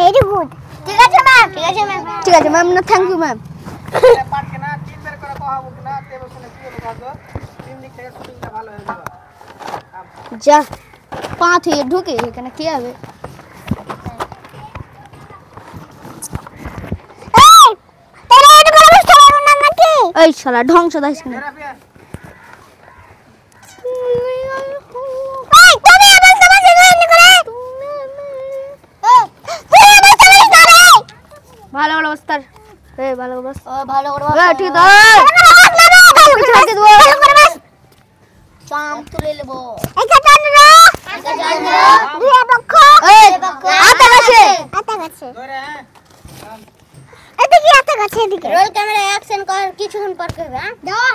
very good ঠিক আছে ma'am না থ্যাংক ইউ ম্যাম পাট के ना 3 बार করে কহাবো কি না তেবে শুনে কি হবে কাজ 3 দিক থেকে শুটিংটা ভালো হয়ে যাবে যা 5 হয়ে ঢুকে এখানে কি হবে এই তোরা এটা করে বুঝতে পারো না নাকি এই শালা ধ্বংস দাইস না ভালো ভালো বস্তার এই ভালো বস ভালো করে বস ঠিক আছে চাম তুলে নেব এটা টান রে দুই পক্ষ আটা গাছে ধরে এদিকে আটা গাছে এদিকে রোল ক্যামেরা অ্যাকশন কর কিছুক্ষণ পর করবে হ্যাঁ দাও